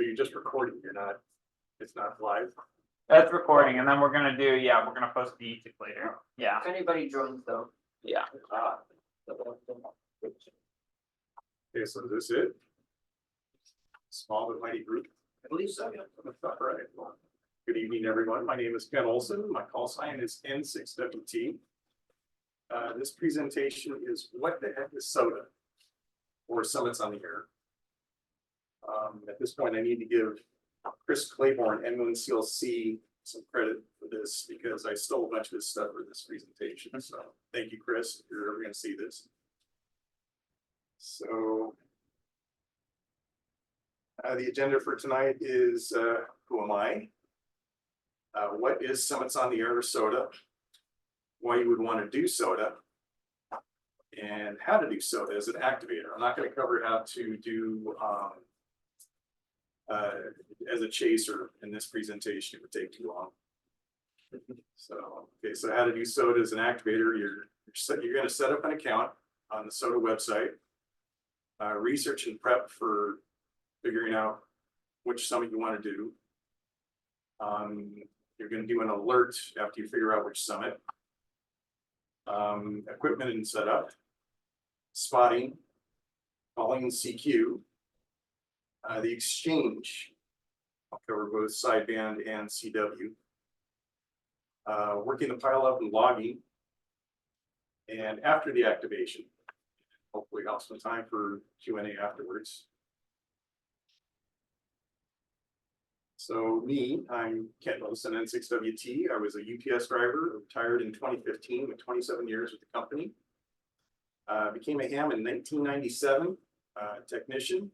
you're just recording, it's not live? That's recording, and then we're gonna do, we're gonna post the YouTube later. Yeah, If anybody joins though. yeah. Okay, so is this it? Small but mighty group? I believe so. All right. Well, good evening, everyone. My name is Ken Olson. My call sign is N6WT. This presentation is What the Heck is SOTA? Or Summits on the Air. At this point, I need to give Chris Claiborne, N1CLC, some credit for this because I stole a bunch of his stuff for this presentation. So thank you, Chris, if you're ever going to see this. So the agenda for tonight is who am I? What is Summits on the Air or SOTA? Why you would want to do SOTA? And how to do SOTA as an activator. I'm not going to cover how to do as a chaser in this presentation. It would take too long. So, okay, so how to do SOTA as an activator. You're going to set up an account on the SOTA website. Research and prep for figuring out which summit you want to do. You're going to do an alert after you figure out which summit. Equipment and setup, spotting, calling and CQ, the exchange. I'll cover both sideband and CW. Working the pile up and logging, and after the activation. Hopefully I'll have some time for Q&A afterwards. So me, I'm Ken Olson, N6WT. I was a UPS driver, retired in 2015 with 27 years with the company. Became a ham in 1997, technician.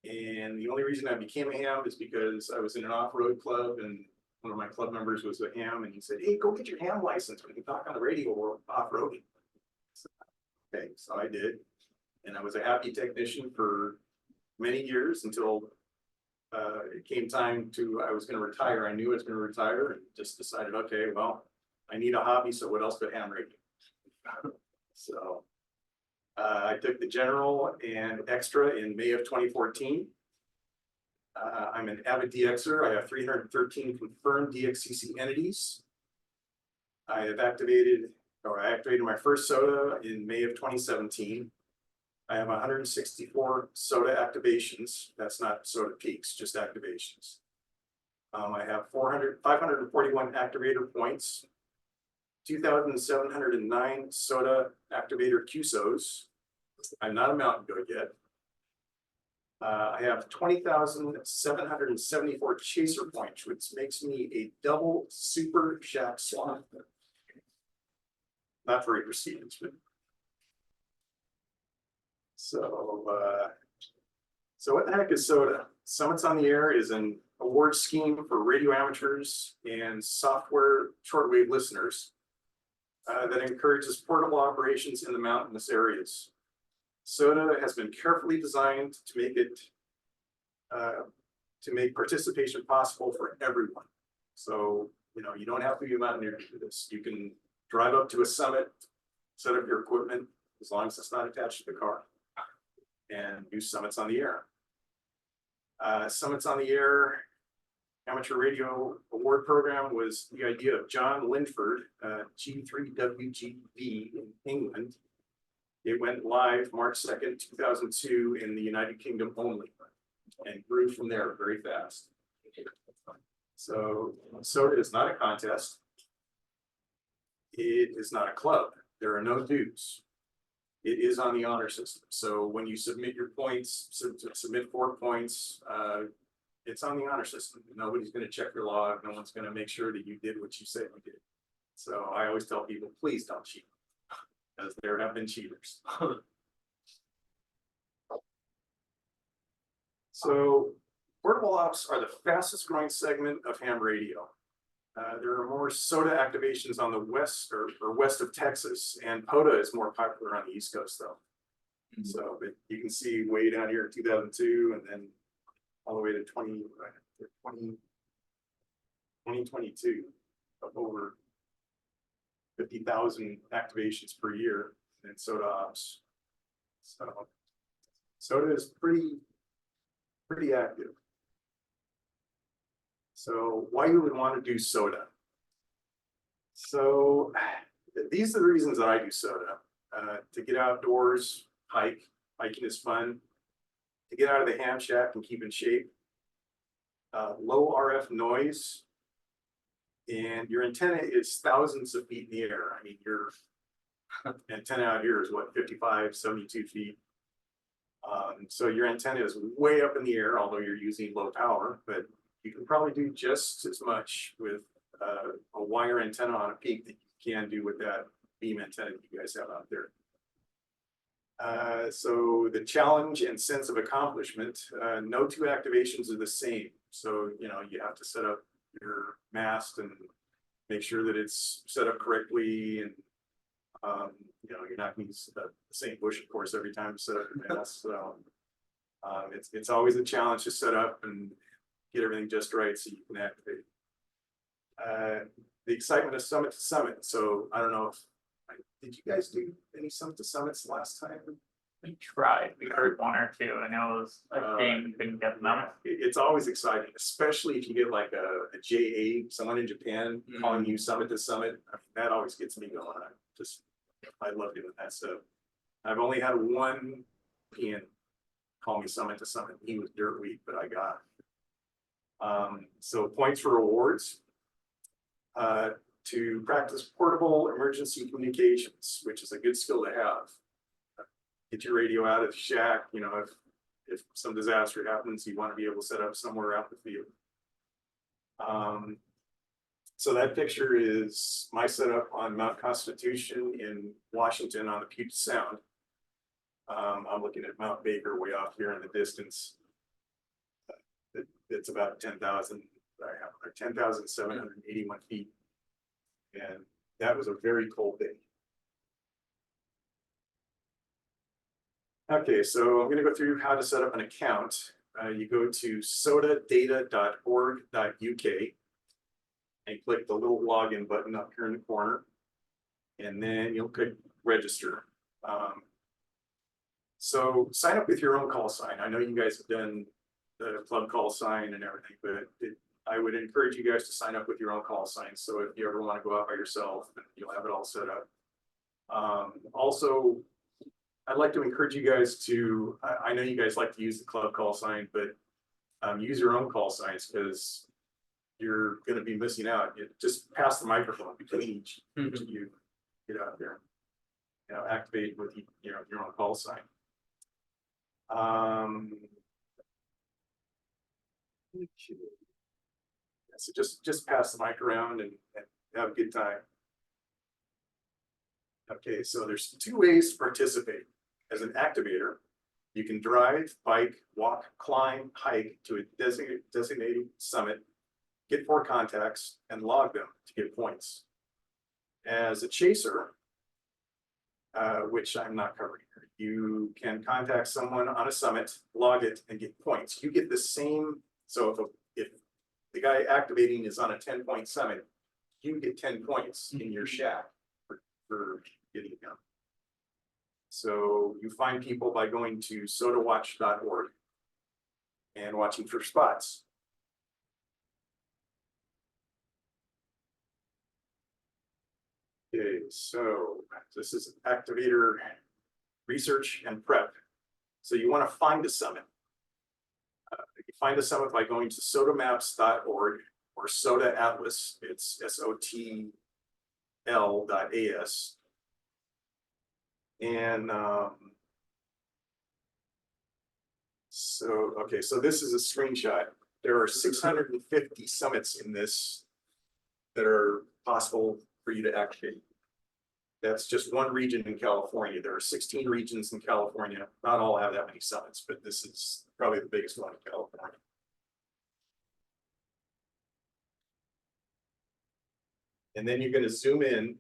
And the only reason I became a ham is because I was in an off-road club and one of my club members was a ham and he said, hey, go get your ham license. We can talk on the radio or off-roading. Okay, so I did. And I was a happy technician for many years until it came time I was going to retire. I knew I was going to retire and just decided, okay, well, I need a hobby. So what else but ham radio? So I took the general and extra in May of 2014. I'm an avid DXer. I have 313 confirmed DXCC entities. I activated my first SOTA in May of 2017. I have 164 SOTA activations. That's not SOTA peaks, just activations. I have 541 activator points, 2,709 SOTA activator QSOs. I'm not a mountain goat yet. I have 20,774 chaser points, which makes me a double super shack slot. Not very prestigious, but so what the heck is SOTA? Summits on the Air is an award scheme for radio amateurs and software shortwave listeners that encourages portable operations in the mountainous areas. SOTA has been carefully designed to make participation possible for everyone. So, you don't have to be a mountaineer to do this. You can drive up to a summit, set up your equipment, as long as it's not attached to the car, and do Summits on the Air. Summits on the Air Amateur Radio Award Program was the idea of John Linford, G3WGB in England. It went live March 2nd, 2002 in the United Kingdom only, and grew from there very fast. So SOTA is not a contest. It is not a club. There are no dues. It is on the honor system. So when you submit your points, submit 4 points, it's on the honor system. Nobody's going to check your log. No one's going to make sure that you did what you said you did. So I always tell people, please don't cheat, because there have been cheaters. So portable ops are the fastest growing segment of ham radio. There are more SOTA activations on the west or west of Texas, and POTA is more popular on the East Coast, though. So, but you can see way down here in 2002, and then all the way to 2022, of over 50,000 activations per year in SOTA ops. So SOTA is pretty active. So why you would want to do SOTA? So these are the reasons that I do SOTA. To get outdoors, hiking is fun. To get out of the ham shack and keep in shape. Low RF noise. And your antenna is thousands of feet in the air. I mean, your antenna out here is what, 55, 72 feet. So your antenna is way up in the air, although you're using low power, but you can probably do just as much with a wire antenna on a peak that you can do with that beam antenna that you guys have out there. So the challenge and sense of accomplishment, no two activations are the same. So, you know, you have to set up your mast and make sure that it's set up correctly. And, you know, you're not going to use the same bush, of course, every time you set up your mast. So it's always a challenge to set up and get everything just right so you can activate. The excitement of summit to summit. So I don't know if, did you guys do any summit to summits last time? We tried, we heard one or two, and it was a shame we couldn't get them. It's always exciting, especially if you get like a JA, someone in Japan calling you summit to summit. I mean, that always gets me going. I love doing that stuff. I've only had one European call me summit to summit. He was dirt weak, but I got it. So points for awards. To practice portable emergency communications, which is a good skill to have. Get your radio out of the shack, you know, if some disaster happens, you want to be able to set up somewhere out in the field. So that picture is my setup on Mount Constitution in Washington on the Puget Sound. I'm looking at Mount Baker way off here in the distance. It's about 10,781 feet. And that was a very cold day. Okay, so I'm going to go through how to set up an account. You go to sotadata.org.uk and click the little login button up here in the corner. And then you'll click register. So sign up with your own call sign. I know you guys have done the club call sign and everything, but I would encourage you guys to sign up with your own call sign. So if you ever want to go out by yourself, you'll have it all set up. Also, I'd like to encourage you guys to, I know you guys like to use the club call sign, but use your own call signs because you're going to be missing out. Just pass the microphone between each of you, get out there, you know, activate with your own call sign. So just pass the mic around and have a good time. Okay, so there's two ways to participate. As an activator, you can drive, bike, walk, climb, hike to a designated summit, get 4 contacts, and log them to get points. As a chaser, which I'm not covering here, you can contact someone on a summit, log it, and get points. You get the same, so if the guy activating is on a 10-point summit, you get 10 points in your shack for getting them. So you find people by going to sotawatch.org and watching for spots. Okay, so this is activator research and prep. So you want to find a summit. You find a summit by going to sotamaps.org or SOTA Atlas. It's SOTL.AS. And so this is a screenshot. There are 650 summits in this that are possible for you to activate. That's just one region in California. There are 16 regions in California. Not all have that many summits, but this is probably the biggest one in California. And then you're going to zoom in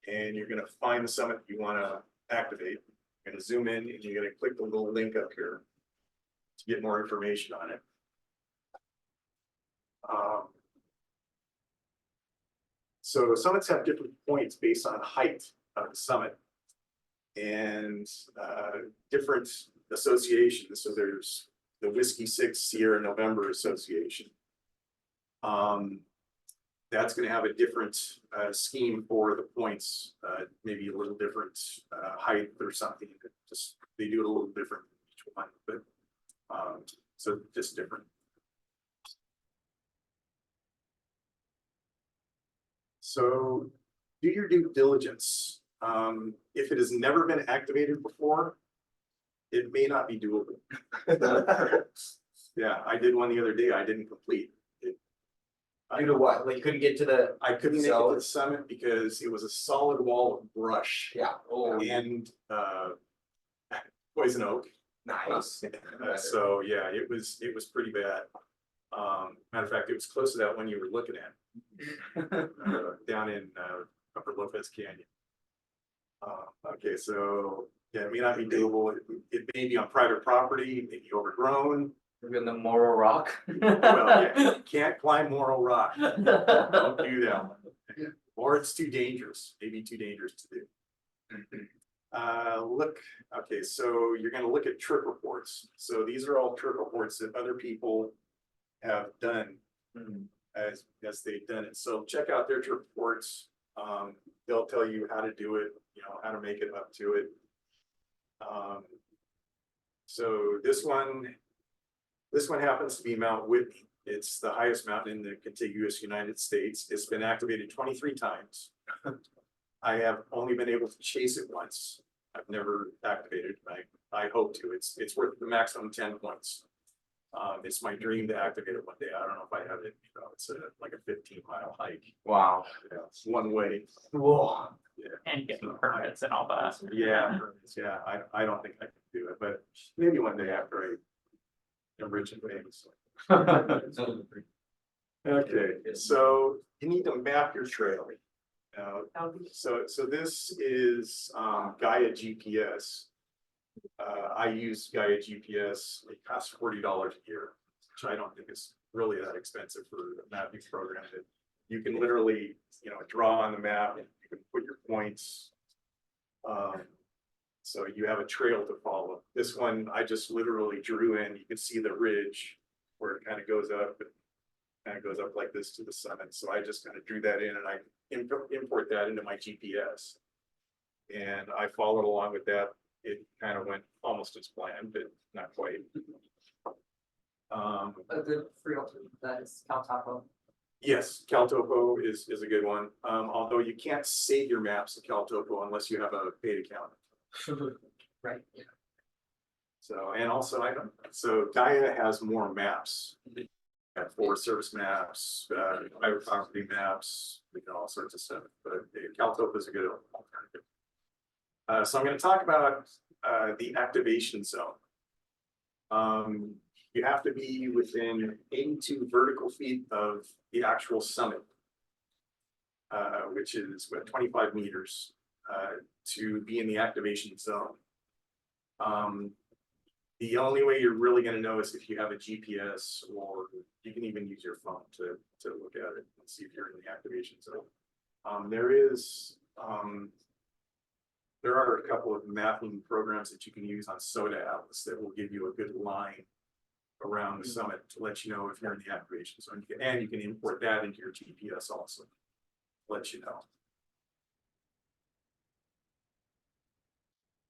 and you're going to find the summit you want to activate. You're going to zoom in and you're going to click the little link up here to get more information on it. So summits have different points based on height of the summit and different associations. So there's the Whiskey 6 Sierra November Association. That's gonna have a different scheme for the points, maybe a little different height or something. Just they do it a little different each one, but so just different. So do your due diligence. If it has never been activated before, it may not be doable. Yeah, I did one the other day. I didn't complete it. Due to what? Like you couldn't get to the. I couldn't make it to the summit because it was a solid wall of brush Yeah. Oh, and poison oak. nice. So yeah, it was pretty bad. Matter of fact, it was close to that one you were looking at down in Upper Lopez Canyon. Okay, so yeah, it may not be doable. It may be on private property, maybe overgrown. We're in the Morro Rock. Well, yeah, you can't climb Morro Rock. Don't do that one. Or it's too dangerous, maybe too dangerous to do. Okay, so you're gonna look at trip reports. So these are all trip reports that other people have done as they've done it. So check out their trip reports. They'll tell you how to do it, you know, how to make it up to it. So this one happens to be Mount Whitney. It's the highest mountain in the contiguous United States. It's been activated 23 times. I have only been able to chase it once. I've never activated. I hope to. It's worth the maximum 10 points. It's my dream to activate it one day. I don't know if I have it. You know, it's like a 15-mile hike. Wow. Yeah, it's one way. Whoa. Yeah. And getting permits and all that. Yeah, yeah. I don't think I can do it, but maybe one day after I am rich and famous. Okay, so you need to map your trail. So this is Gaia GPS. I use Gaia GPS. It costs $40 a year, which I don't think is really that expensive for a mapping program. That you can literally, you know, draw on the map and you can put your points. So you have a trail to follow. This one I just literally drew in. You can see the ridge where it kind of goes up. Kind of goes up like this to the summit. So I just kind of drew that in and I import that into my GPS. And I followed along with that. It kind of went almost as planned, but not quite. A good free alternative that is Cal Taco. Yes, CalTopo is a good one. Although you can't save your maps in CalTopo unless you have a paid account. Right. Yeah. So, and also so Gaia has more maps. Forest Service maps, private property maps, all sorts of stuff, but CalTopo is a good alternative. So I'm going to talk about the activation zone. You have to be within 82 vertical feet of the actual summit, which is what, 25 meters to be in the activation zone. The only way you're really going to know is if you have a GPS, or you can even use your phone to look at it and see if you're in the activation zone. There are a couple of mapping programs that you can use on SOTA atlas that will give you a good line around the summit to let you know if you're in the activation zone. And you can import that into your GPS also, to let you know.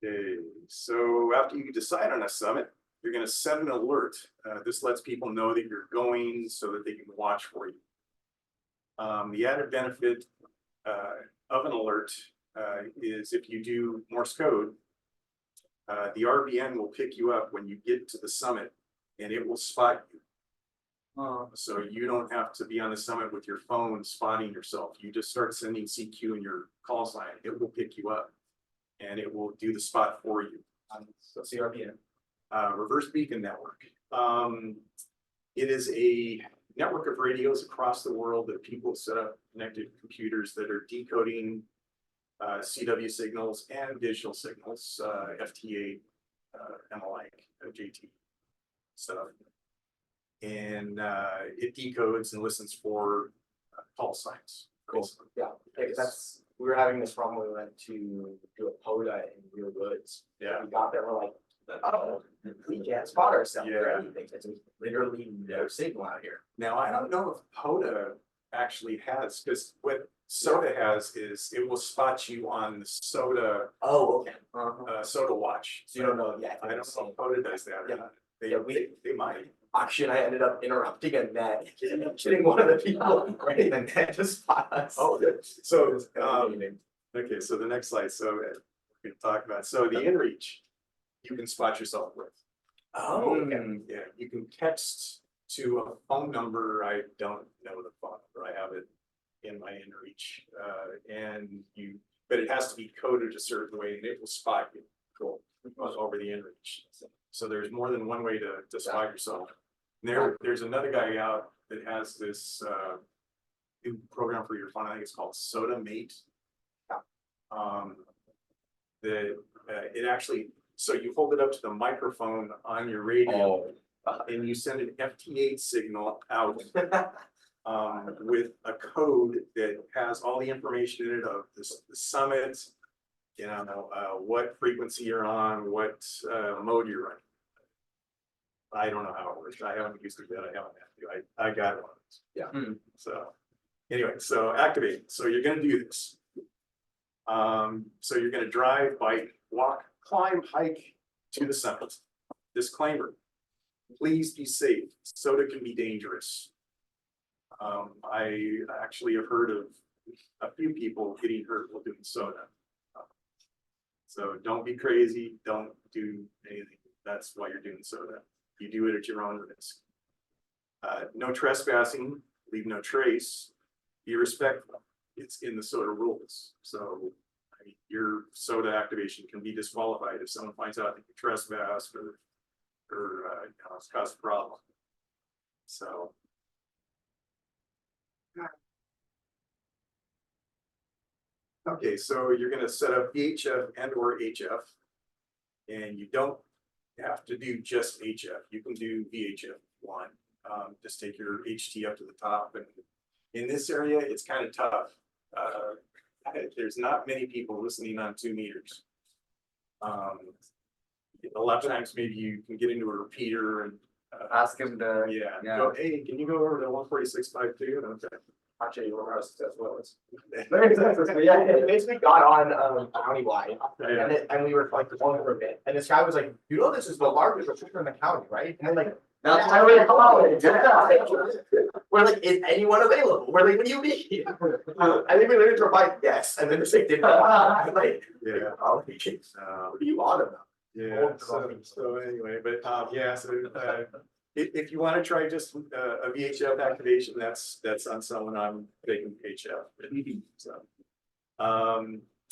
Okay, so after you decide on a summit, you're going to set an alert. This lets people know that you're going so that they can watch for you. The added benefit of an alert is if you do Morse code, the RBN will pick you up when you get to the summit and it will spot you. So you don't have to be on the summit with your phone spotting yourself. You just start sending CQ in your call sign. It will pick you up and it will do the spot for you. So CRBN. Reverse beacon network. It is a network of radios across the world that people set up connected computers that are decoding CW signals and digital signals, FT8 and the like, JT stuff. And it decodes and listens for call signs. Cool. Basically. Yeah, that's, we were having this problem when we went to do a POTA in Real Woods. Yeah. We got there, we're like, Oh, we can't spot ourselves or Yeah. anything, there's literally no signal out here. Now, I don't know if POTA actually has, because what SOTA has is it will spot you on the SOTA, Oh, okay. SOTA watch. So you don't know, yeah. I don't know if POTA does that or Yeah. not. Yeah, They might. Actually, I ended up interrupting a net, hitting one of the people, right, and net just spot us. Oh, good. So, okay, so the next slide, so we can talk about, so the inReach, you can spot yourself with. Oh, okay. Yeah, you can text to a phone number, I don't know the phone number, I have it in my inReach. But it has to be coded a certain way and it will spot you. Cool. Over the inReach. So there's more than one way to spot yourself. And there's another guy out that has this new program for your phone, I think it's called SOTA Mate. That it actually, so you hold it up to the microphone on your radio and you send an FT8 signal out with a code that has all the information in it of the summit, you know, what frequency you're on, what mode you're running. I don't know how it works. I haven't used it yet. I haven't had to. I got one. Yeah. So anyway, so activate. So you're going to do this. So you're going to drive, bike, walk, climb, hike to the summit. Disclaimer: please be safe. SOTA can be dangerous. I actually have heard of a few people getting hurt while doing SOTA. So don't be crazy. Don't do anything. That's why you're doing SOTA. You do it at your own risk. No trespassing. Leave no trace. Be respectful. It's in the SOTA rules. So I mean, your SOTA activation can be disqualified if someone finds out that you trespassed or you know, it's caused a problem. So. Okay, so you're going to set up VHF and or HF, and you don't have to do just HF. You can do VHF one. Just take your HT up to the top, and in this area, it's kind of tough. There's not many people listening on 2 meters. A lot of times, maybe you can get into a repeater and Ask him to. yeah. Go, hey, can you go over to 146.52? Okay. Actually, you remember as well as. Yeah, it basically got on countywide, and we were like going for a bit, and this guy was like, "You know, this is the largest restrictor in the county, right?" And I'm like, "That's how we call it." We're like, "Is anyone available?" We're like, "What do you mean?" I think we literally replied, "Yes," and then the state did not. Like, Yeah. what are you on about? Yeah, so anyway, but yeah, so if you want to try just a VHF activation, that's on someone I'm taking HF.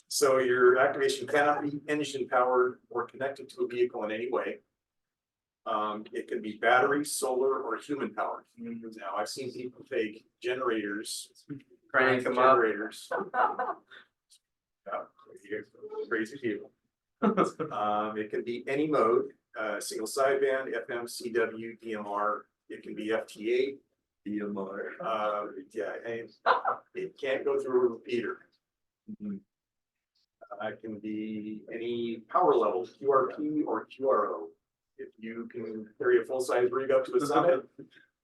So your activation cannot be engine powered or connected to a vehicle in any way. It can be battery, solar, or human powered. Now I've seen people take generators, Crank them up. generators. Yeah, crazy people. It can be any mode, single sideband, FM, CW, DMR. It can be FT8, DMR. Yeah, and it can't go through a repeater. It can be any power level, QRP or QRO. If you can carry a full-size rig up to the summit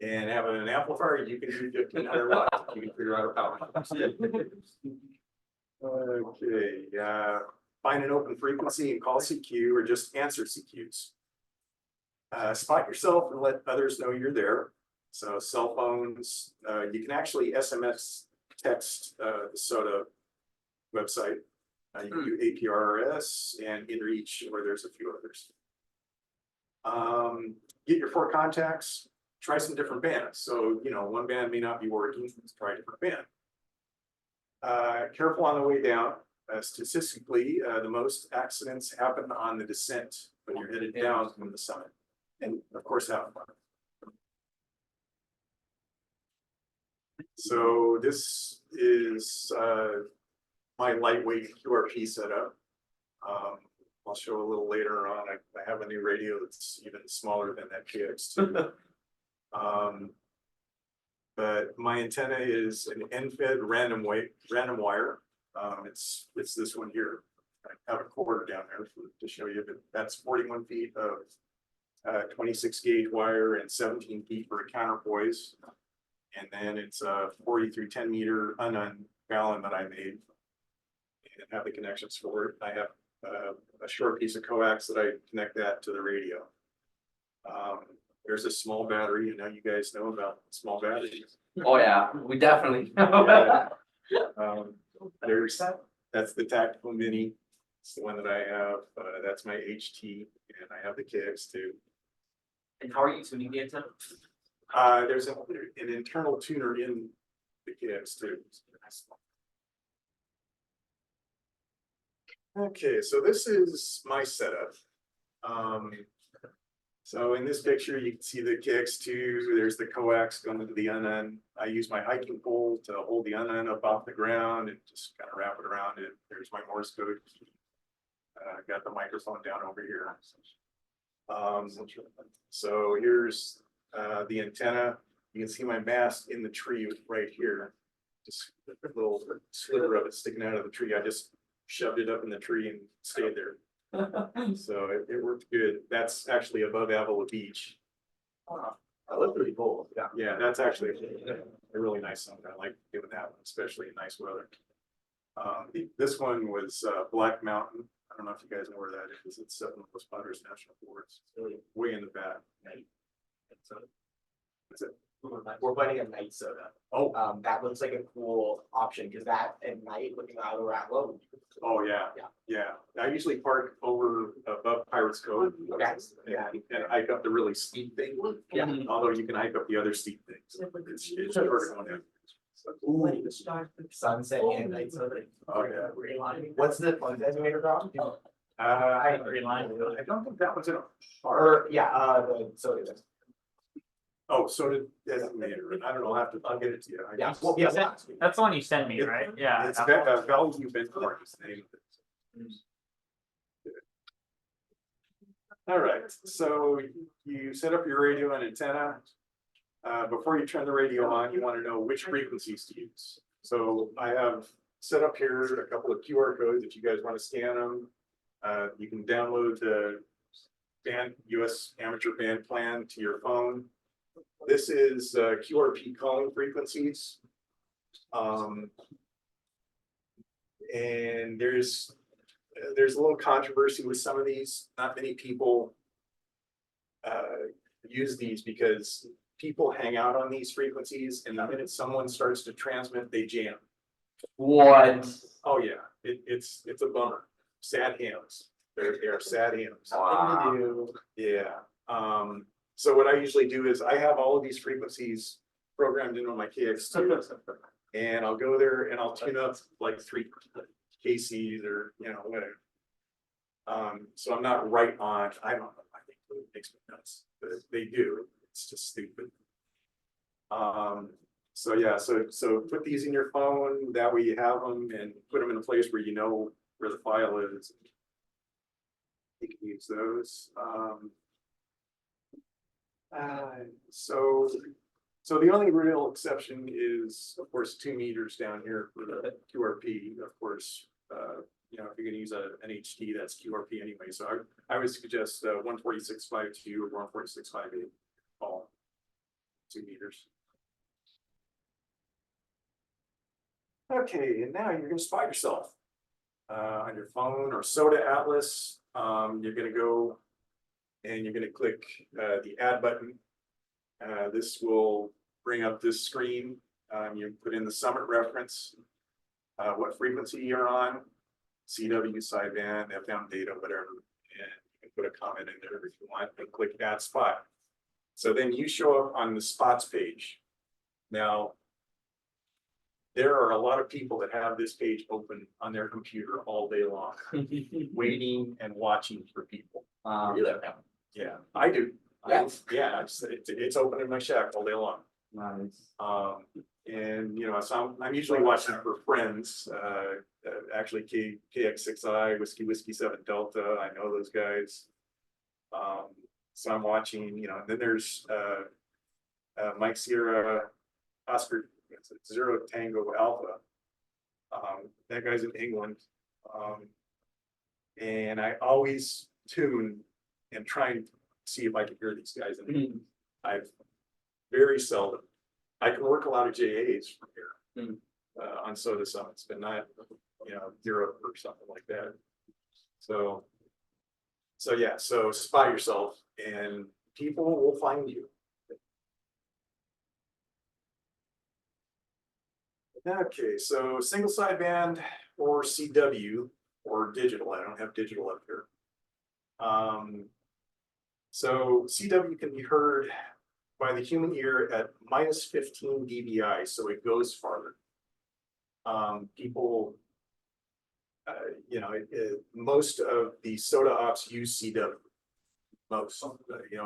and have an amplifier, you can do 1,500 watts. You can figure out a power. Okay, find an open frequency and call CQ or just answer CQs. Spot yourself and let others know you're there. So cell phones, you can actually SMS text the SOTA website. You can do APRS and inReach, or there's a few others. Get your 4 contacts, try some different bands. So, you know, one band may not be working, let's try a different band. Careful on the way down. Statistically, the most accidents happen on the descent when you're headed down from the summit. And of course, have fun. So this is my lightweight QRP setup. I'll show a little later on. I have a new radio that's even smaller than that KX2. But my antenna is an N-fed random wire. It's this one here. I have a quarter down there to show you, but that's 41 feet of 26 gauge wire and 17 feet for a counterpoise. And then it's a 40 through 10 meter unknown balun that I made and have the connections for it. I have a short piece of coax that I connect that to the radio. There's a small battery, and now you guys know about small batteries. Oh, yeah, we definitely. That's the tactical mini. It's the one that I have. That's my HT, and I have the KX too. And how are you tuning the antenna? There's an internal tuner in the KX too. Okay, so this is my setup. So in this picture, you can see the KX2, there's the coax going to the unknown. I use my hiking pole to hold the unknown up off the ground and just kind of wrap it around it. There's my Morse code key. Got the microphone down over here. So here's the antenna. You can see my mast in the tree right here. Just a little sliver of it sticking out of the tree. I just shoved it up in the tree and stayed there. So it worked good. That's actually above Avila Beach. That looked pretty cool. Yeah. Yeah, that's actually a really nice song. I like doing that one, especially in nice weather. This one was Black Mountain. I don't know if you guys know where that is. It's up in the Spotters National Forest. It's really way in the back. That's it. We're planning a night soda. Oh, That looks like a cool option because that at night looking out around low. oh yeah, yeah. I usually park over above Pirates Cove. Okay. And hike up the really steep thing. Yeah. Although you can hike up the other steep things. It's shorter going in. Sunset and night soda. Oh, yeah. What's the fun designator called? I don't think that one's in a park. Or, yeah, the soda. Oh, so did designator. I don't know. I'll get it to you. Yeah, well, yeah. That's the one you sent me, right? Yeah. It's Bellevue Benchmark is the name of it. All right, so you set up your radio and antenna. Before you turn the radio on, you want to know which frequencies to use. So I have set up here a couple of QR codes if you guys want to scan them. You can download the US amateur band plan to your phone. This is QRP calling frequencies. And there's a little controversy with some of these. Not many people use these because people hang out on these frequencies, and the minute someone starts to transmit, they jam. What? Oh yeah, it's a bummer. Sad hams. They're sad hams. Something to do. Yeah. So what I usually do is I have all of these frequencies programmed into my KX2, and I'll go there and I'll tune up like 3 KCs or whatever. So I'm not right on. I don't know. I think it makes me nuts, but they do. It's just stupid. So yeah. So put these in your phone. That way you have them and put them in a place where you know where the file is. You can use those. So the only real exception is, of course, 2 meters down here for the QRP. Of course, if you're going to use an HT, that's QRP anyway. So I would suggest 146.52 or 146.58 all 2 meters. Okay, and now you're going to spot yourself on your phone or SOTA Atlas. You're going to go and you're going to click the add button. This will bring up this screen. You put in the summit reference, what frequency you're on, CW, sideband, FM data, whatever, and you can put a comment in there if you want, and click add spot. So then you show up on the spots page. Now, there are a lot of people that have this page open on their computer all day long, waiting and watching for people. Yeah, I do. Yes. Yeah, it's open in my shack all day long. Nice. And so I'm usually watching for friends. Actually, KX6I, Whiskey 7 Delta. I know those guys. So I'm watching. And then there's Mike Sierra, Oscar 0 Tango Alpha. That guy's in England. And I always tune and try and see if I can hear these guys. And I've very seldom, I can work a lot of JAs from here. On SOTA summits, but not, Europe or something like that. So yeah, so spot yourself and people will find you. Okay, so single sideband or CW or digital. I don't have digital up here. So CW can be heard by the human ear at -15 dBi, so it goes farther. People, most of the SOTA ops use CW. Most,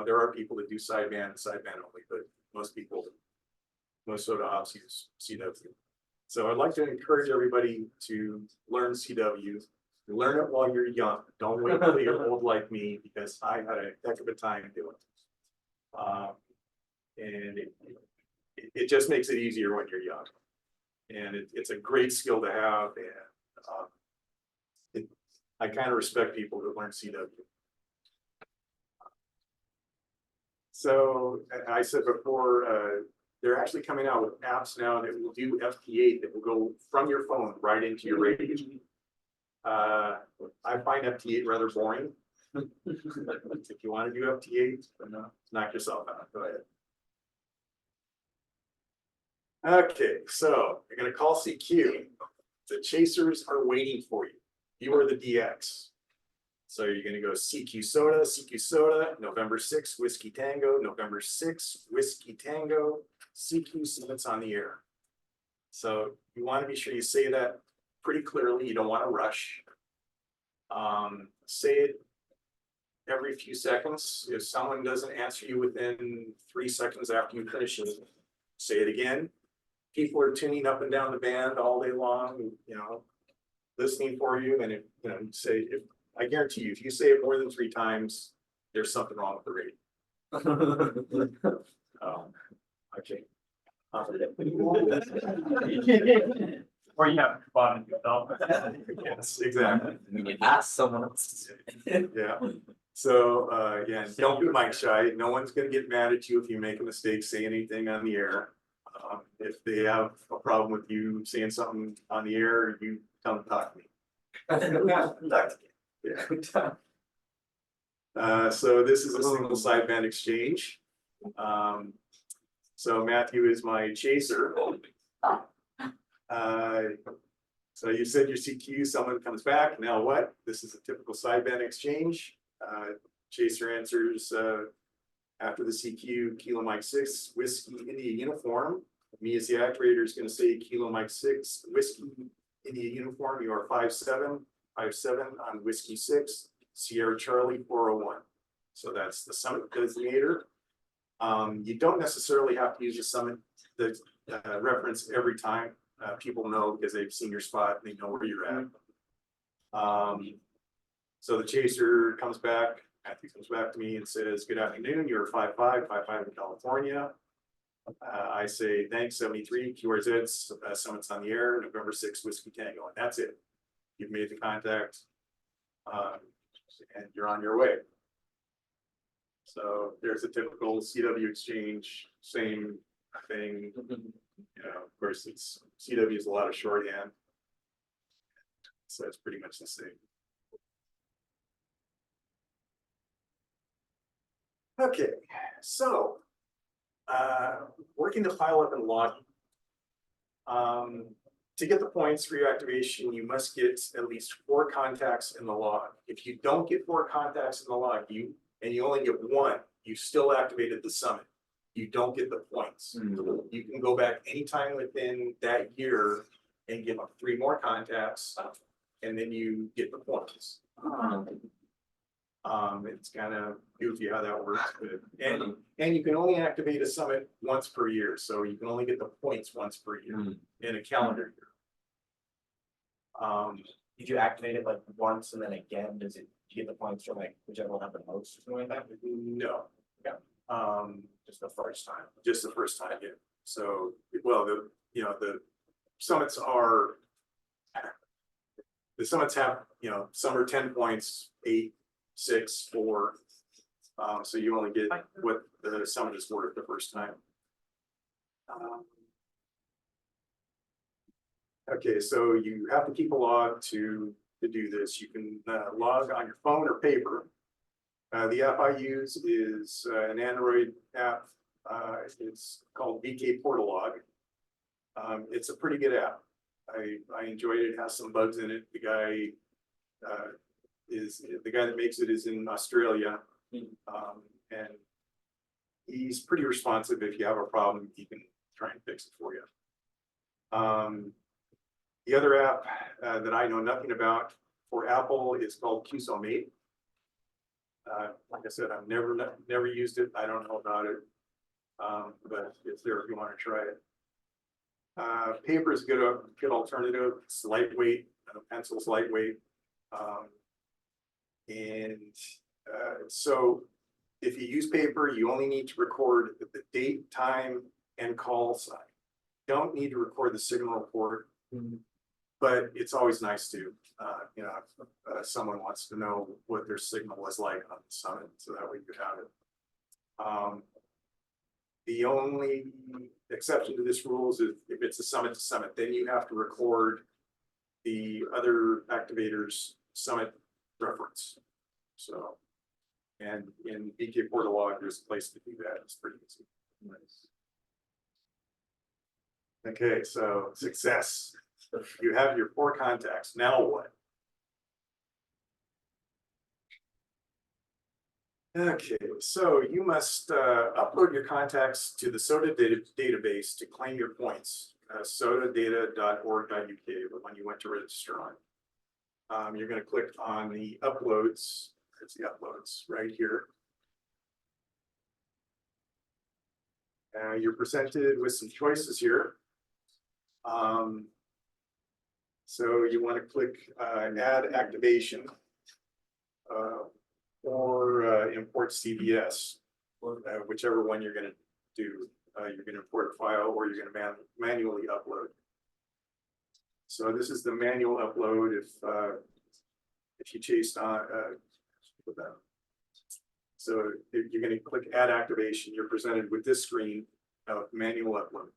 there are people that do sideband only, but most SOTA ops use CW. So I'd like to encourage everybody to learn CW. Learn it while you're young. Don't wait until you're old like me, because I had a heck of a time doing it. And it just makes it easier when you're young. And it's a great skill to have. And I kind of respect people who learn CW. So I said before, they're actually coming out with apps now that will do FT8 that will go from your phone right into your radio. I find FT8 rather boring. If you want to do FT8, knock yourself out. Go ahead. Okay, so you're going to call CQ. The chasers are waiting for you. You are the DX. So you're going to go CQ SOTA, November 6, Whiskey Tango, November 6, Whiskey Tango, CQ summits on the air. So you want to be sure you say that pretty clearly. You don't want to rush. Say it every few seconds. If someone doesn't answer you within 3 seconds after you finish it, say it again. People are tuning up and down the band all day long, listening for you. And I guarantee you, if you say it more than 3 times, there's something wrong with the radio. Okay. Or you have bought it yourself. Yes, exactly. You can ask someone else. Yeah. So, don't be mic shy. No one's gonna get mad at you if you make a mistake, say anything on the air. If they have a problem with you saying something on the air, you tell them to talk to me. Yeah. So this is a single sideband exchange. So Matthew is my chaser. So you said your CQ, someone comes back, now what? This is a typical sideband exchange. Chaser answers after the CQ, Kilo Mike 6, Whiskey India uniform. Me as the activator is going to say Kilo Mike 6, Whiskey India uniform. You are 5-7 on Whiskey 6, Sierra Charlie 401. So that's the summit designator. You don't necessarily have to use the summit reference every time. People know because they've seen your spot and they know where you're at. So the chaser comes back, Matthew comes back to me and says, good afternoon, you're 5-5 in California. I say, thanks, 73, QRZ, summits on the air, November 6, Whiskey Tango, and that's it. You've made the contact, and you're on your way. So there's a typical CW exchange, same thing. Of course, CW is a lot of shorthand, so it's pretty much the same. Okay, so working the file up and logging. To get the points for your activation, you must get at least 4 contacts in the log. If you don't get 4 contacts in the log, and you only get 1, you still activated the summit. You don't get the points. You can go back anytime within that year and get 3 more contacts, and then you get the points. It's kind of goofy how that works, but and you can only activate a summit once per year, so you can only get the points once per year in a calendar year. Did you activate it like once and then again? Do you get the points from like whichever one had the most or something like that? No. Yeah. Just the first time. Just the first time, yeah. So, well, the summits are, the summits have, some are 10 points, 8, 6, 4. So you only get what the summit is worth the first time. Okay, so you have to keep a log to do this. You can log on your phone or paper. The app I use is an Android app. It's called BK Portalog. It's a pretty good app. I enjoyed it. It has some bugs in it. The guy that makes it is in Australia, and he's pretty responsive. If you have a problem, he can try and fix it for you. The other app that I know nothing about for Apple is called QSOMate. Like I said, I've never used it. I don't know about it, but it's there if you want to try it. Paper is a good alternative. It's lightweight. Pencil's lightweight, so if you use paper, you only need to record the date, time, and call sign. You don't need to record the signal report, but it's always nice to, if someone wants to know what their signal was like on the summit, so that way you have it. The only exception to this rule is if it's a summit to summit, then you have to record the other activators' summit reference. So, and in BK Portalog, there's a place to do that. It's pretty easy. Nice. Okay, so success. You have your 4 contacts. Now what? Okay, so you must upload your contacts to the SOTA database to claim your points. sotadata.org.uk, when you went to register on. You're going to click on the uploads. There's the uploads right here. You're presented with some choices here. So you want to click add activation or import CVS, whichever one you're going to do. You're going to import a file or you're going to manually upload. So this is the manual upload. If you chased on so if you're going to click add activation, you're presented with this screen of manual upload.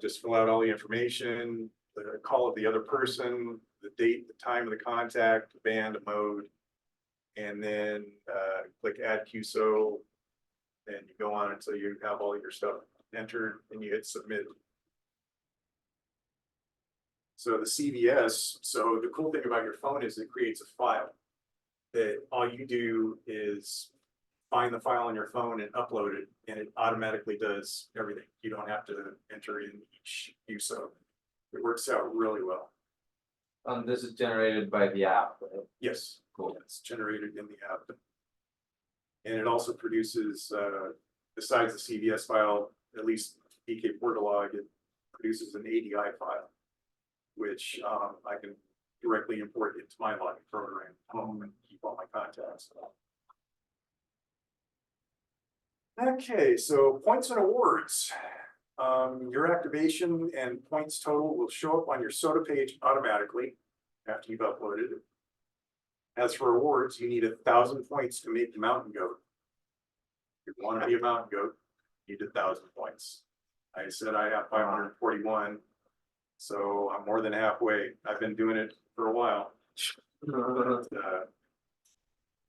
Just fill out all the information, the call of the other person, the date, the time of the contact, the band, the mode, and then click add QSO, and you go on until you have all your stuff entered and you hit submit. So the CVS, so the cool thing about your phone is it creates a file that all you do is find the file on your phone and upload it, and it automatically does everything. You don't have to enter in each QSO. It works out really well. This is generated by the app, right? Yes, Cool. it's generated in the app. And it also produces, besides the CVS file, at least BK Portalog, it produces an ADI file, which I can directly import into my logging program at home and keep all my contacts. Okay, so points and awards. Your activation and points total will show up on your SOTA page automatically after you've uploaded it. As for awards, you need 1,000 points to make the mountain goat. If you want to be a mountain goat, you need 1,000 points. I said I have 541, so I'm more than halfway. I've been doing it for a while.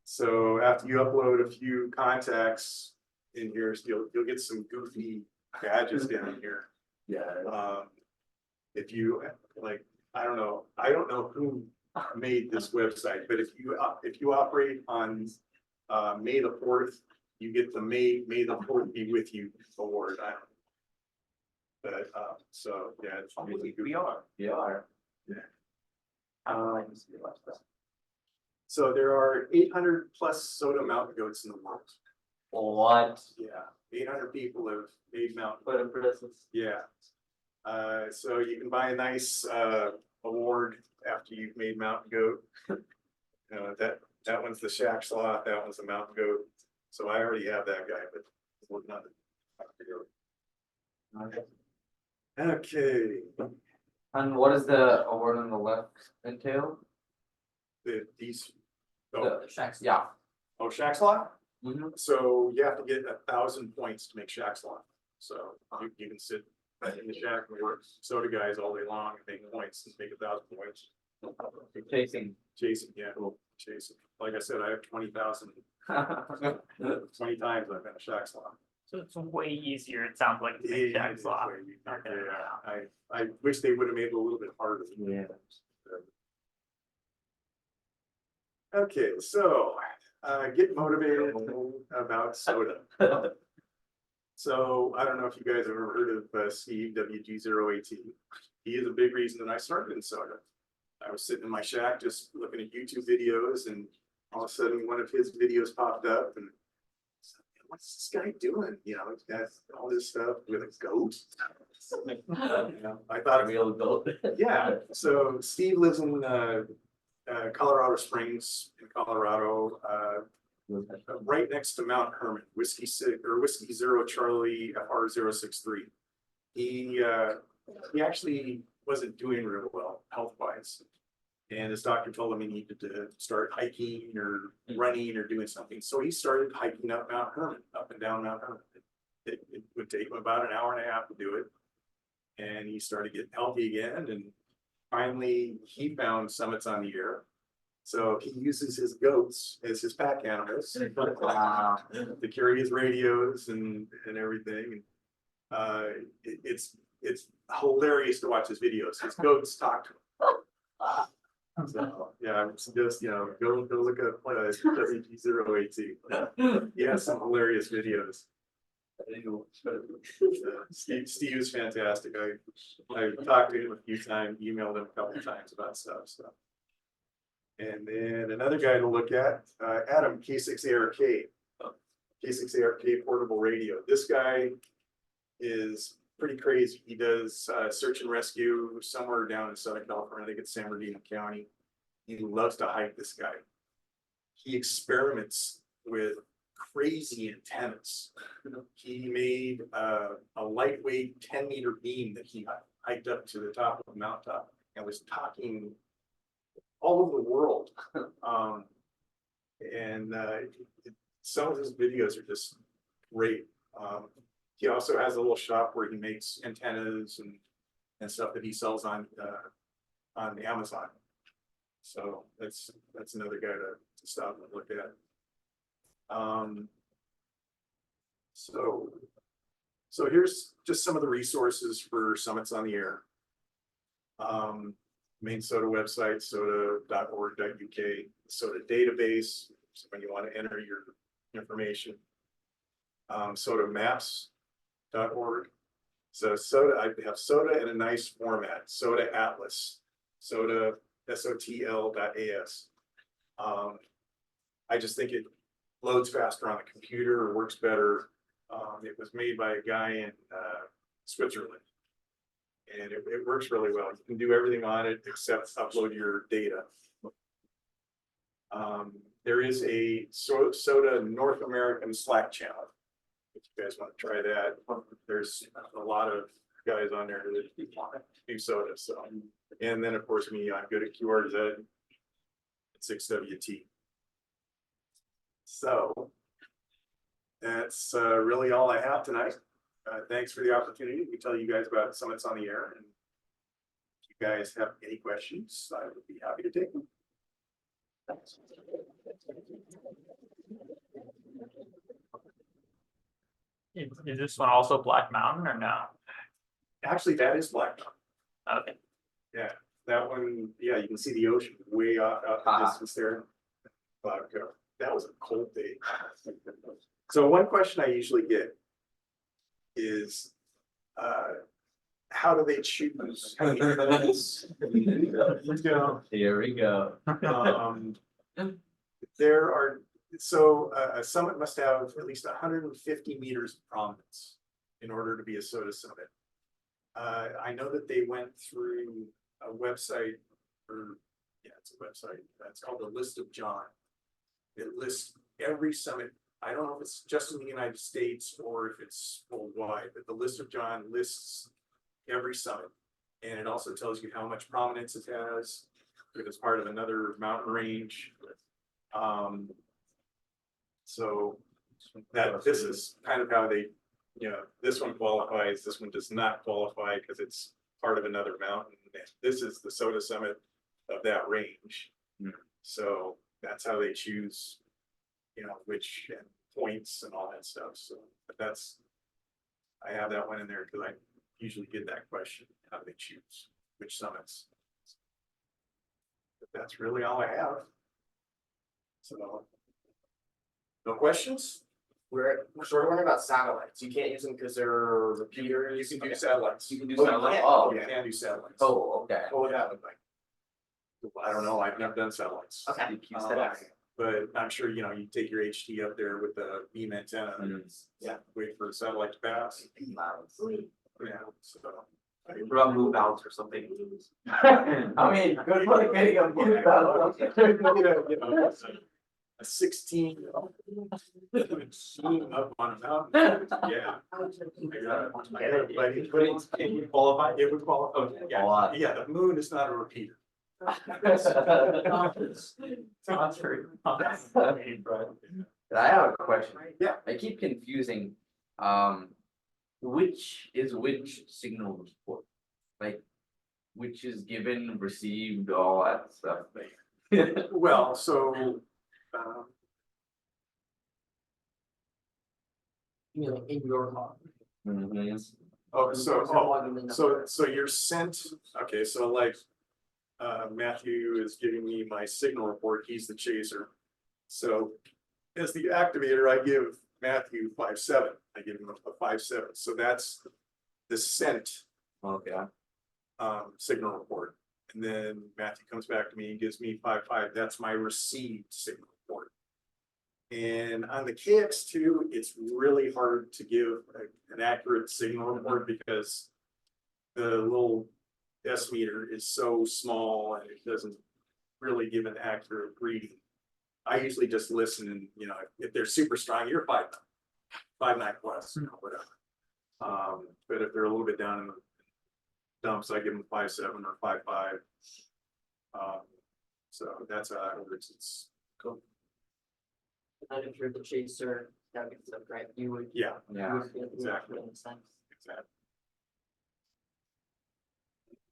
So after you upload a few contacts in here, you'll get some goofy badges down here. Yeah. If you like, I don't know who made this website, but if you operate on May the 4th, you get the May the 4th be with you award. I don't know. But so yeah, it's really good. We are. We are. So there are 800 plus SOTA mountain goats in the world. What? Yeah, 800 people have made mountain. What impressive. Yeah. So you can buy a nice award after you've made mountain goat. That one's the shack sloth, that one's the mountain goat. So I already have that guy, but we're not. Okay. And what is the award on the left entail? These, oh, The shacks, yeah. Shack's Law? Mhm. So you have to get 1,000 points to make Shack's Law. So you can sit in the shack and work soda guys all day long and make points and make 1,000 points. Chasing. Chasing, yeah, chasing. Like I said, I have 20,000, 20 times I've been a Shack's Law. So it's way easier, it sounds like, to Yeah, make it Jack's is Law. way easier. Okay, Yeah, I wish they would have made it a little bit harder. Yeah. Okay, so, get motivated about soda. So, I don't know if you guys have ever heard of Steve, WG0AT. He is a big reason that I started in soda. I was sitting in my shack just looking at YouTube videos, and all of a sudden one of his videos popped up, and I said, what's this guy doing? You know, he's got all this stuff with a goat. You know, I thought, Real goat. yeah, so Steve lives in Colorado Springs in Colorado, right next to Mount Hermon, Whiskey Zero Charlie FR063. He actually wasn't doing real well health-wise. And his doctor told him he needed to start hiking or running or doing something. So he started hiking up Mount Hermon, up and down Mount Hermon. It would take him about an hour and a half to do it. And he started getting healthy again. And finally, he found summits on the air. So he uses his goats as his pack animals to carry his radios and everything. It's hilarious to watch his videos. His goats talk to him. So yeah, it's just, you know, go look at WG0AT. He has some hilarious videos. Steve is fantastic. I talked to him a few times, emailed him a couple of times about stuff. So. And then another guy to look at, Adam, K6ARK. K6ARK portable radio. This guy is pretty crazy. He does search and rescue somewhere down in Southern California. I think it's San Bernardino County. He loves to hike, this guy. He experiments with crazy antennas. He made a lightweight 10-meter beam that he hiked up to the top of the mountaintop and was talking all over the world. Some of his videos are just great. He also has a little shop where he makes antennas and stuff that he sells on Amazon. So that's another guy to stop and look at. So here's just some of the resources for Summits on the Air. Main SOTA website, sota.org.uk, SOTA database, so when you want to enter your information. SOTAmaps.org. So SOTA, I have SOTA in a nice format, SOTA Atlas, SOTA SOTL.AS. I just think it loads faster on the computer, works better. It was made by a guy in Switzerland. And it works really well. You can do everything on it except upload your data. There is a SOTA North American Slack channel. If you guys want to try that, there's a lot of guys on there that do SOTA. So, and then of course me, I'm good at QRZ and 6WT. So that's really all I have tonight. Thanks for the opportunity to tell you guys about Summits on the Air. And if you guys have any questions, I would be happy to take them. Is this one also Black Mountain or no? Actually, that is Black Mountain. Okay. Yeah, that one, yeah, you can see the ocean way out in the distance there. But that was a cold day. So one question I usually get is, how do they choose? How many minutes? Here we go. There are, so a summit must have at least 150 meters of prominence in order to be a SOTA summit. I know that they went through a website, or yeah, it's a website. That's called the List of John. It lists every summit. I don't know if it's just in the United States or if it's worldwide, but the List of John lists every summit. And it also tells you how much prominence it has, if it's part of another mountain range. So that, this is kind of how they, this one qualifies, this one does not qualify because it's part of another mountain. This is the SOTA summit of that range. So that's how they choose, which points and all that stuff. So, but that's, I have that one in there because I usually get that question, how do they choose which summits? But that's really all I have. So, no questions? We're sort of wondering about satellites. You can't use them because they're repeaters. You can do satellites. You can do Oh, you satellites. can. Oh, You can do satellites. Oh, okay. What would that look like? I don't know, I've never done satellites. Okay. But I'm sure, you take your HT up there with the beam antenna and wait for the satellite to pass. Yeah, so. Rub move outs or something. I mean, good luck getting a move out. A 16. Up on a mountain, yeah. Can you qualify? It would qualify. A Yeah, lot. yeah, the moon is not a repeater. Not true. I have a question. Yeah. I keep confusing, which is which signal report? Like, which is given, received, all that stuff. Well, so, In your log. so you're sent, okay, so like, Matthew is giving me my signal report, he's the chaser. So as the activator, I give Matthew 5.7, I give him a 5.7, so that's the sent Okay. signal report. And then Matthew comes back to me and gives me 5.5, that's my received signal report. And on the KX2, it's really hard to give an accurate signal report because the little decimeter is so small and it doesn't really give an accurate reading. I usually just listen and, if they're super strong, you're 5.9 plus, whatever. But if they're a little bit down in the dumps, I give them 5.7 or 5.5. So that's how it works. It's cool. And if you're the chaser, that gets up, right? You would. Yeah, Yeah. exactly. Exactly. exactly.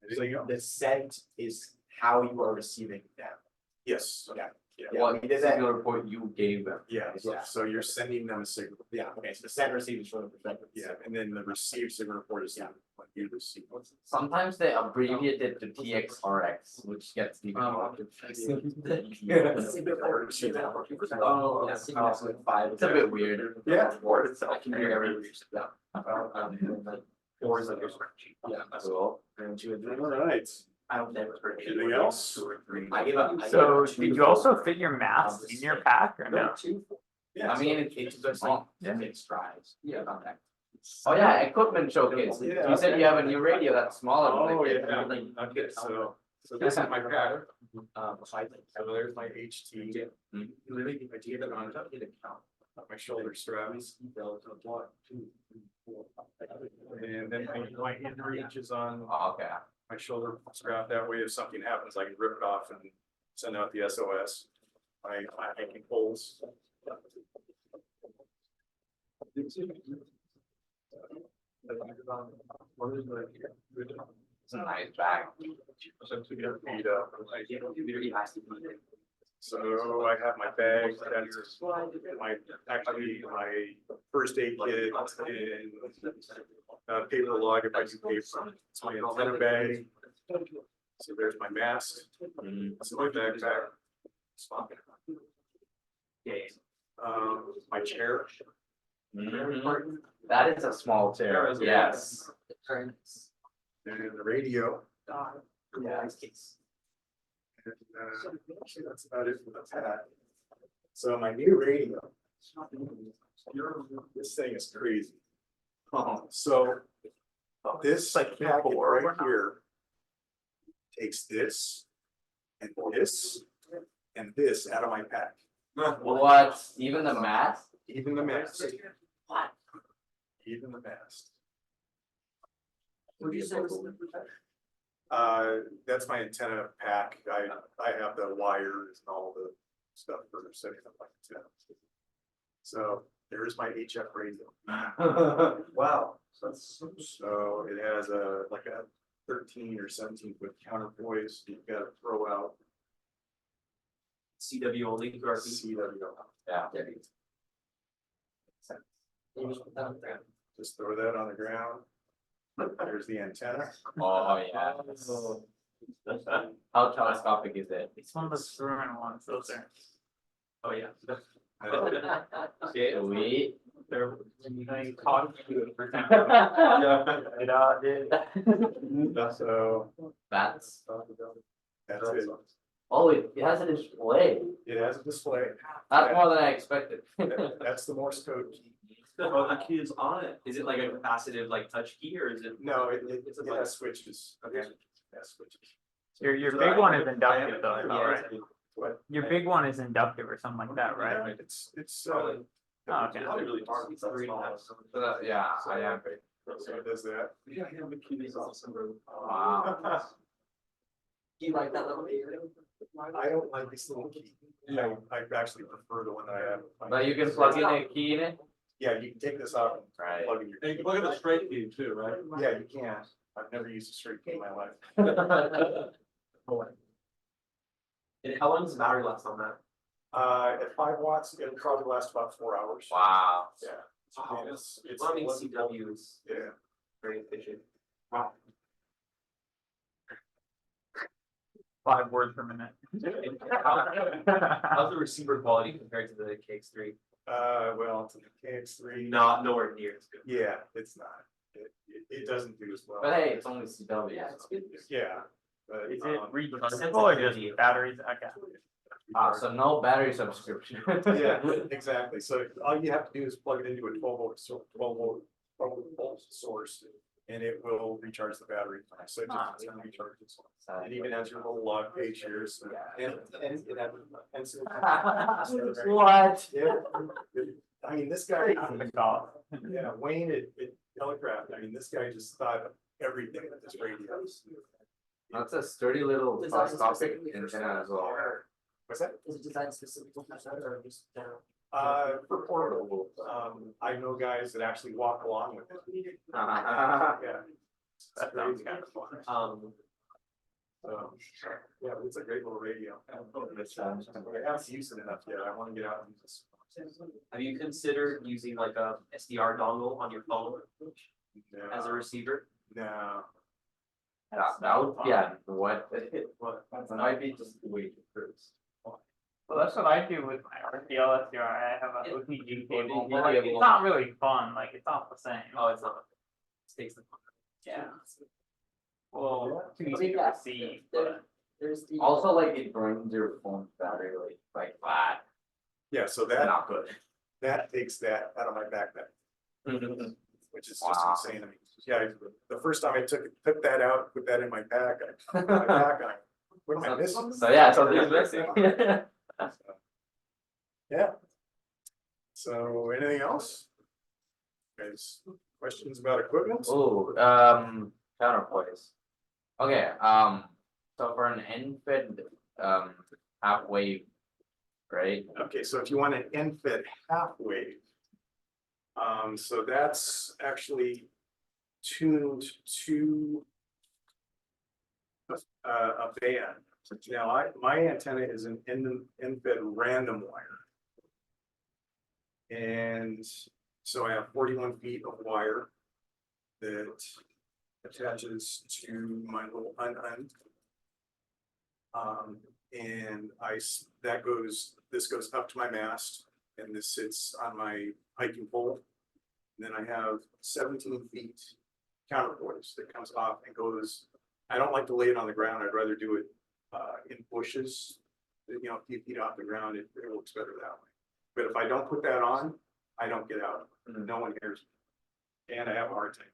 Anything else? The sent is how you are receiving them. Yes. Okay. Yeah. Well, we did that. Signal report you gave them. Yeah, so you're sending them a signal. Yeah, okay, so the send receive is from the perspective. Yeah, and then the received signal report is what you receive. Sometimes they abbreviate it to TXRX, which gets even more confusing. Oh, yeah, signal is like 5. It's a bit weird. Yeah. Or it's, I can hear every. Yeah. Or is like your spreadsheet. Yeah. Cool. And 2 and 3. All right. I don't never heard. Anything else? 2 or 3. I give up. So did you also fit your mask in your pack or no? 2. Yeah. I mean, it's just like, It strides. Yeah. Okay. oh yeah, equipment showcase. Yeah. You said you have a new radio that's smaller. than Oh, the kit. yeah. Okay, so this is my pattern. So I think. So there's my HT. You literally get to get it on top, get it count. My shoulder straps. And then my inReach is on Oh, okay. my shoulder strap. That way, if something happens, I can rip it off and send out the SOS. My hiking poles. It's a nice bag. So I have my bag, that's my first aid kit and paper log if I do paper. It's my antenna bag. So there's my mask. That's my backpack. My chair. Mhm. That is a small chair, yes. And the radio. Yeah. And, that's about it for the pack. So my new radio. This thing is crazy. So this Like packet four. right here takes this and this out of my pack, What, even the math? even the mast, What? even the mast. Would you say was the That's my antenna pack. I have the wires and all the stuff for setting up my antenna. So there's my HF radio. Wow. So it has like a 13 or 17 foot counterpoise. You've got to throw out CW only, or CW. Yeah. You just put that on the ground. Just throw that on the ground. There's the antenna. Oh, yeah. How telescopic is it? It's one of those screwing ones, those are. oh yeah. Sweet. They're, they cost you for time. So That's, that's it. oh, it has a display. It has a display. That's more than I expected. That's the Morse code key. Oh, the key is on it. Is it like a capacitive, like touch key, or is it? No, it It's a it button. has switches. Okay. It has switches. Your So big I- one is I inductive am- though, yeah, right? What? Your big one is inductive or something like that, right? It's Oh, okay. Probably really hard. It's three and a half. Yeah, I am. So it does that. Yeah, yeah, the key is awesome. Wow. Do you like that little video? I don't like this little key. Yeah, I actually prefer the one that I have. But you can plug in a key in it? Yeah, you can take this out and Right. plug in your. And you can plug in the straight key too, right? Yeah, you can. I've never used a straight key in my life. And how long does the battery last on that? At 5 watts, it'll probably last about 4 hours. Wow. Yeah. Wow. And it's Running CW is Yeah. very efficient. Wow. 5 words per minute. How's the receiver quality compared to the KX3? Well, it's a KX3. Not nowhere near as good. Yeah, it's not. It doesn't do as well. But hey, it's only CW. Yeah, it's good. Yeah. But, Is it um, rechargeable or just batteries? Okay. So no battery subscription. Yeah, exactly. So all you have to do is plug it into a 12 volt source, and it will recharge the battery. So it just recharges. It even has your little log page here. So, and it has. What? Yeah. I mean, this guy, The golf. yeah, Wayne at Telegraph, I mean, this guy just thought of everything with this radio. That's a sturdy little Design telescopic specifically for antenna as well. What's that? Is it designed specifically for that or just general? For portable, I know guys that actually walk along with it. Uh-huh. Yeah. That sounds kind of fun. So, yeah, it's a great little radio. I haven't used it enough yet. I want to get out and use this. Have you considered using like a SDR dongle on your phone as a receiver? No, That would, yeah, what? That might be just the way to cruise. Well, that's what I do with my RTL SDR. I have a OTG cable, but like, it's cable. not really fun, like, it's not the same. Oh, it's not. It takes the. Yeah. Well, too I easy mean, to yeah, receive, there- but. There's the. Also, like, it burns your phone's battery like flat. yeah, so that, Not good. that takes that out of my backpack, which is just Wow. insane to me. Yeah, the first time I took that out, put that in my pack, I put my back on. What am I missing? So yeah, something's missing. Yeah. So anything else? Guys, questions about equipment? Ooh, counterpoise. Okay, so for an end-fed, half wave, right? Okay, so if you want an end-fed half wave. So that's actually tuned to a band. Now, my antenna is an end-fed random wire. And so I have 41 feet of wire that attaches to my little un. And this goes up to my mast, and this sits on my hiking pole. And then I have 17 feet counterpoise that comes off and goes. I don't like to lay it on the ground. I'd rather do it in bushes, a few feet off the ground. It works better that way. But if I don't put that on, I don't get out. No one hears me. And I have a hard time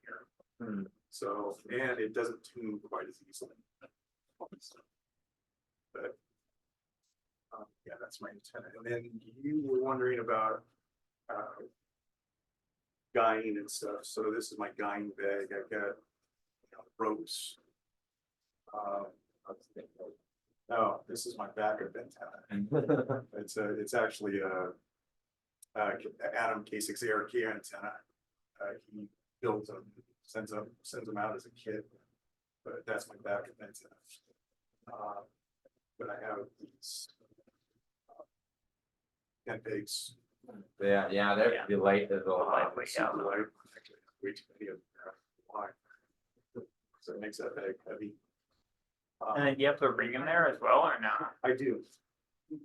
hearing. So, and it doesn't tune quite as easily. But yeah, that's my antenna. And then you were wondering about guying and stuff. So this is my guying bag. I've got ropes. No, this is my backup antenna. It's actually a Adam K6ARK antenna. He builds them, sends them out as a kit, but that's my backup antenna. But I have these 10 pigs. Yeah, they're delayed as well. Way too many of them. Why? So it makes that bag heavy. And then you have to bring them there as well, or no? I do. So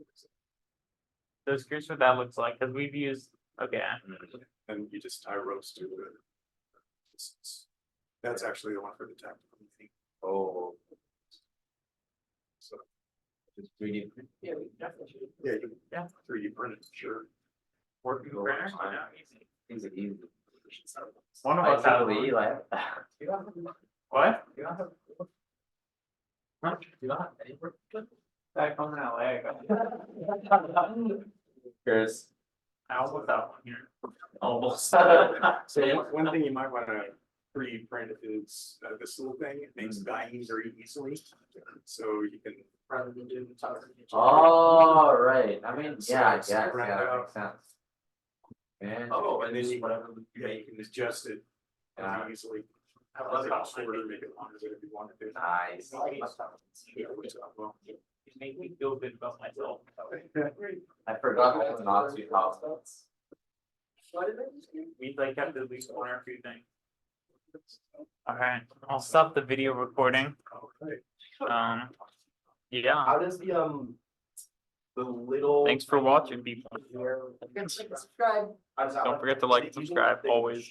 I was curious what that looks like, because we've used, okay, And you just tie ropes to it. That's actually the one for the tactical meeting. Oh, So, it's really. Yeah, we definitely should. yeah, you can Yeah. 3D print it, sure. working printer, oh, no, easy. Things are easy. One of I us has totally one. like. What? You don't have. Huh? You don't have any work. Back home in LA, I got. Chris. I almost have one here. Almost. So one thing you might want to 3D print is this little thing. It makes dyeing very easily. So you can. Rather than doing the tower. Oh, right, I mean, So yeah, it's that spread out. makes sense. And. Oh, and then just you, whatever. yeah, you can adjust it Yeah. very easily. I love how Shorter, make it longer if you want to. Nice. Yeah, which, well, It made me feel good about myself. I forgot all the Nazi tops. Why did I just do? We like have to at least one or two things. Alright, I'll stop the video recording. Okay. Yeah, How does the little. thanks for watching, people. Subscribe. How does that Don't work? forget to like and subscribe always.